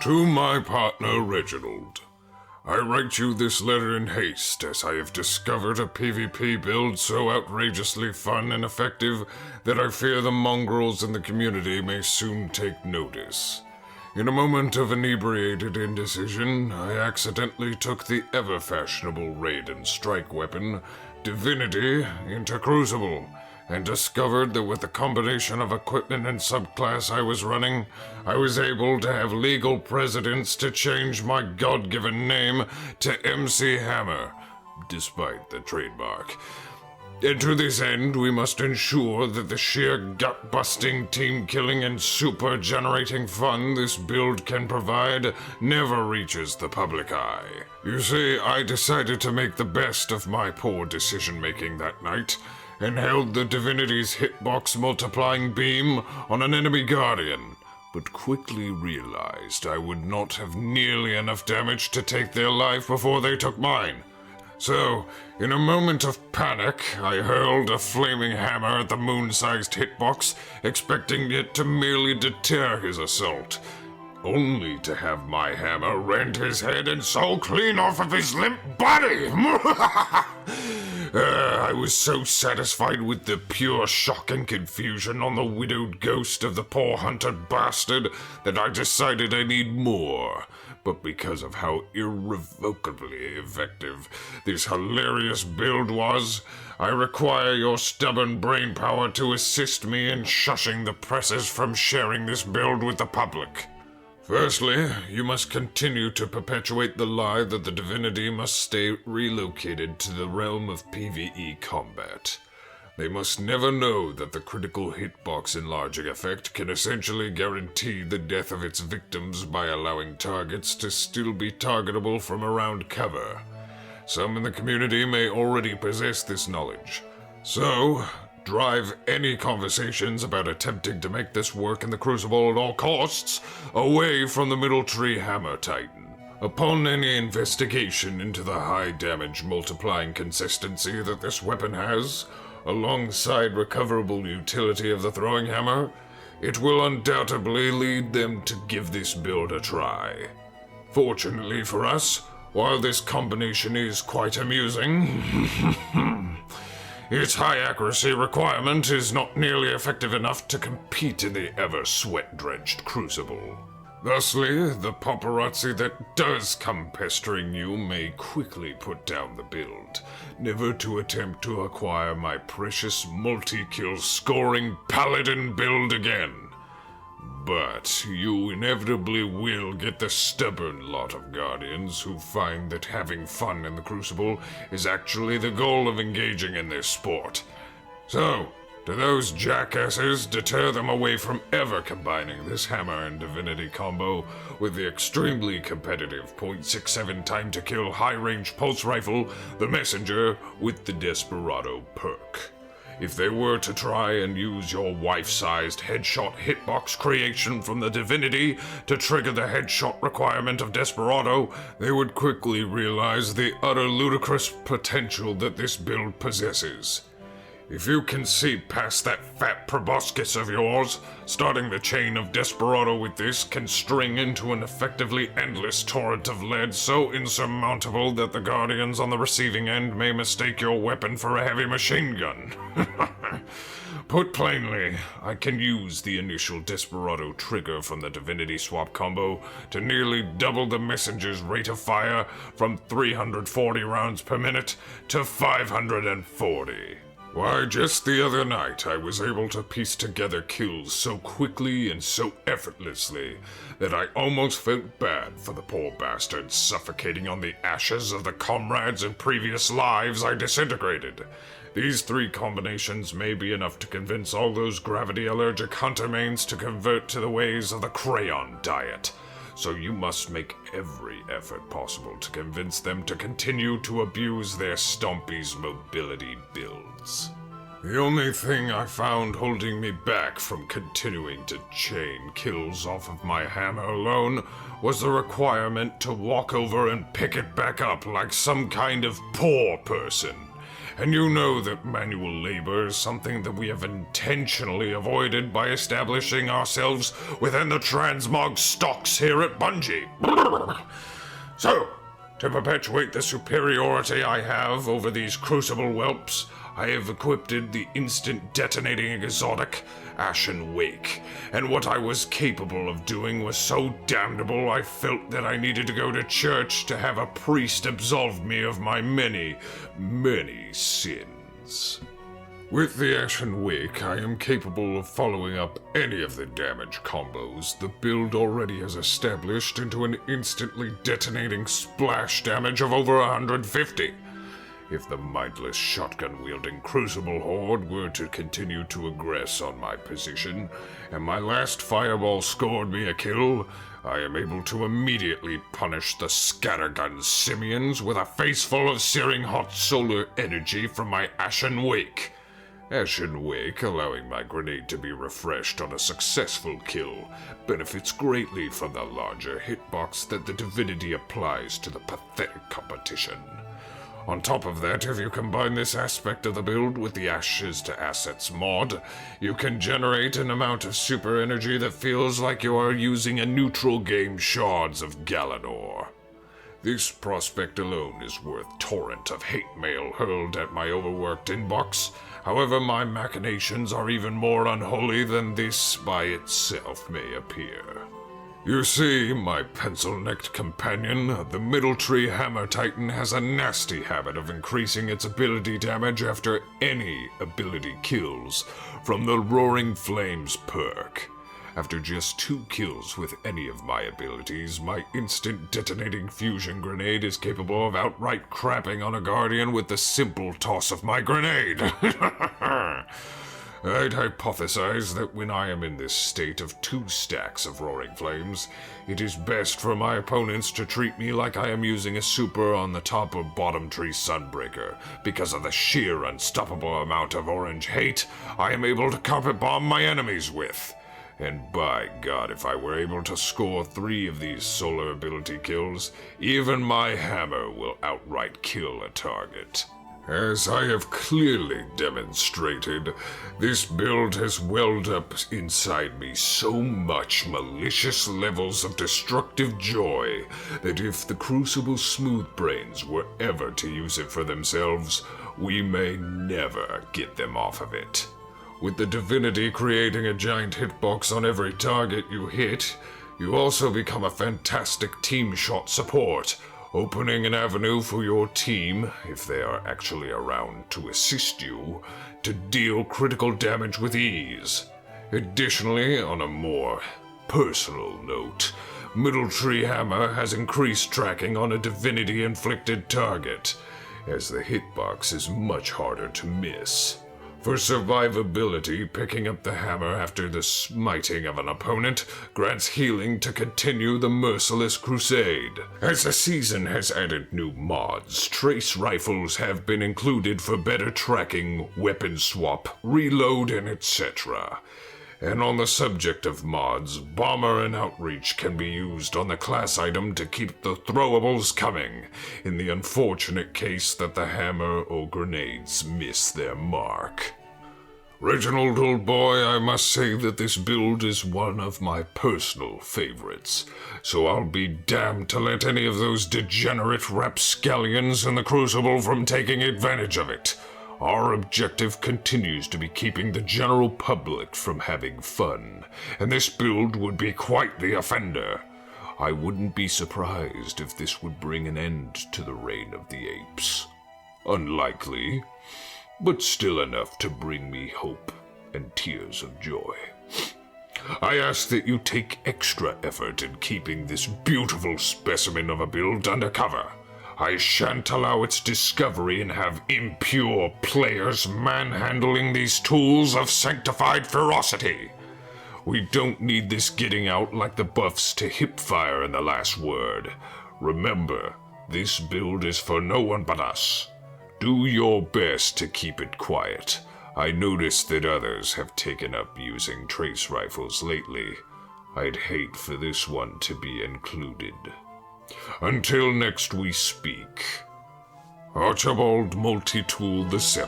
To my partner Reginald, I write you this letter in haste as I have discovered a PvP build so outrageously fun and effective that I fear the mongrels in the community may soon take notice. In a moment of inebriated indecision, I accidentally took the ever-fashionable raid and strike weapon, Divinity, into Crucible, and discovered that with the combination of equipment and subclass I was running, I was able to have legal precedence to change my God-given name to MC Hammer, despite the trademark. And to this end, we must ensure that the sheer gut-busting, team-killing, and super-generating fun this build can provide never reaches the public eye. You see, I decided to make the best of my poor decision-making that night, and held the Divinity's hitbox multiplying beam on an enemy guardian, but quickly realized I would not have nearly enough damage to take their life before they took mine. So, in a moment of panic, I hurled a flaming hammer at the moon-sized hitbox, expecting it to merely deter his assault, only to have my hammer rend his head and soul clean off of his limp body. I was so satisfied with the pure shock and confusion on the widowed ghost of the poor hunted bastard that I decided I need more. But because of how irrevocably effective this hilarious build was, I require your stubborn brain power to assist me in shushing the presses from sharing this build with the public. Firstly, you must continue to perpetuate the lie that the Divinity must stay relocated to the realm of PvE combat. They must never know that the critical hitbox enlarging effect can essentially guarantee the death of its victims by allowing targets to still be targetable from around cover. Some in the community may already possess this knowledge. So, drive any conversations about attempting to make this work in the Crucible at all costs away from the Middle Tree Hammer Titan. Upon any investigation into the high damage multiplying consistency that this weapon has, alongside recoverable utility of the throwing hammer, it will undoubtedly lead them to give this build a try. Fortunately for us, while this combination is quite amusing, its high accuracy requirement is not nearly effective enough to compete in the ever-sweat-drenched Crucible. Thusly, the paparazzi that does come pestering you may quickly put down the build, never to attempt to acquire my precious multi-kill scoring paladin build again. But you inevitably will get the stubborn lot of guardians who find that having fun in the Crucible is actually the goal of engaging in this sport. So, to those jackasses, deter them away from ever combining this hammer and divinity combo with the extremely competitive .67 time to kill high-range pulse rifle, the Messenger, with the Desperado perk. If they were to try and use your wife-sized headshot hitbox creation from the Divinity to trigger the headshot requirement of Desperado, they would quickly realize the utter ludicrous potential that this build possesses. If you can see past that fat proboscis of yours, starting the chain of Desperado with this can string into an effectively endless torrent of lead so insurmountable that the Guardians on the receiving end may mistake your weapon for a heavy machine gun. Put plainly, I can use the initial Desperado trigger from the Divinity swap combo to nearly double the Messenger's rate of fire from 340 rounds per minute to 540. Why, just the other night I was able to piece together kills so quickly and so effortlessly that I almost felt bad for the poor bastards suffocating on the ashes of the comrades in previous lives I disintegrated. These three combinations may be enough to convince all those gravity-allergic hunter mains to convert to the ways of the crayon diet. So you must make every effort possible to convince them to continue to abuse their Stompy's mobility builds. The only thing I found holding me back from continuing to chain kills off of my hammer alone was the requirement to walk over and pick it back up like some kind of poor person. and you know that manual labor is something that we have intentionally avoided by establishing ourselves within the transmog stocks here at Bungie. So, to perpetuate the superiority I have over these Crucible whelps, I have equipped the instant detonating exotic Ashen Wake, and what I was capable of doing was so damnable I felt that I needed to go to church to have a priest absolve me of my many, many sins. With the Ashen Wake, I am capable of following up any of the damage combos the build already has established into an instantly detonating splash damage of over 150. If the mindless shotgun-wielding Crucible horde were to continue to aggress on my position, and my last fireball scored me a kill, I am able to immediately punish the scattergun simians with a face full of searing hot solar energy from my Ashen Wake. Ashen Wake, allowing my grenade to be refreshed on a successful kill, benefits greatly from the larger hitbox that the Divinity applies to the pathetic competition. On top of that, if you combine this aspect of the build with the Ashes to Assets mod, you can generate an amount of super energy that feels like you are using a neutral game shards of Galanor. This prospect alone is worth torrent of hate mail hurled at my overworked inbox. However, my machinations are even more unholy than this by itself may appear. You see, my pencil-necked companion, the Middle Tree Hammer Titan, has a nasty habit of increasing its ability damage after any ability kills from the Roaring Flames perk. After just 2 kills with any of my abilities, my instant detonating fusion grenade is capable of outright crapping on a guardian with the simple toss of my grenade. I'd hypothesize that when I am in this state of 2 stacks of Roaring Flames, it is best for my opponents to treat me like I am using a super on the top of Bottom Tree Sunbreaker. Because of the sheer unstoppable amount of orange hate I am able to carpet bomb my enemies with. And by God, if I were able to score 3 of these solar ability kills, even my hammer will outright kill a target. As I have clearly demonstrated, this build has welled up inside me so much malicious levels of destructive joy that if the Crucible Smoothbrains were ever to use it for themselves, we may never get them off of it. With the Divinity creating a giant hitbox on every target you hit, you also become a fantastic team shot support, opening an avenue for your team, if they are actually around to assist you, to deal critical damage with ease. Additionally, on a more personal note, Middle Tree Hammer has increased tracking on a Divinity-inflicted target, as the hitbox is much harder to miss. For survivability, picking up the hammer after the smiting of an opponent grants healing to continue the merciless crusade. As the season has added new mods, trace rifles have been included for better tracking, weapon swap, reload, and etc. And on the subject of mods, Bomber and Outreach can be used on the class item to keep the throwables coming, in the unfortunate case that the hammer or grenades miss their mark. Reginald, old boy, I must say that this build is one of my personal favorites, so I'll be damned to let any of those degenerate rapscallions in the Crucible from taking advantage of it. Our objective continues to be keeping the general public from having fun, and this build would be quite the offender. I wouldn't be surprised if this would bring an end to the reign of the apes. Unlikely, but still enough to bring me hope and tears of joy. I ask that you take extra effort in keeping this beautiful specimen of a build undercover. I shan't allow its discovery and have impure players manhandling these tools of sanctified ferocity. We don't need this getting out like the buffs to hipfire in The Last Word. Remember, this build is for no one but us. Do your best to keep it quiet. I noticed that others have taken up using trace rifles lately. I'd hate for this one to be included. Until next we speak, Archibald Multitool VII.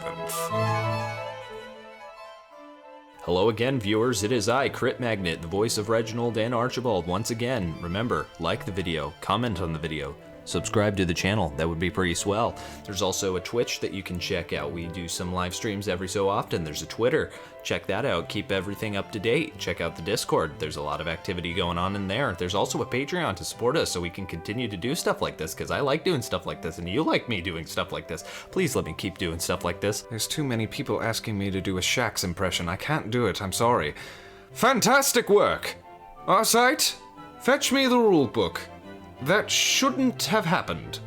Hello again, viewers. It is I, Crit Magnet, the voice of Reginald and Archibald. Once again, remember, like the video, comment on the video, subscribe to the channel. That would be pretty swell. There's also a Twitch that you can check out. We do some live streams every so often. There's a Twitter. Check that out. Keep everything up to date. Check out the Discord. There's a lot of activity going on in there. There's also a Patreon to support us so we can continue to do stuff like this, because I like doing stuff like this and you like me doing stuff like this. Please let me keep doing stuff like this. There's too many people asking me to do a Shax impression. I can't do it. I'm sorry. Fantastic work! Arcite, fetch me the rulebook. That shouldn't have happened.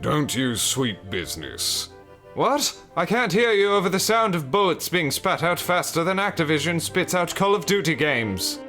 Don't use sweet business. What? I can't hear you over the sound of bullets being spat out faster than Activision spits out Call of Duty games.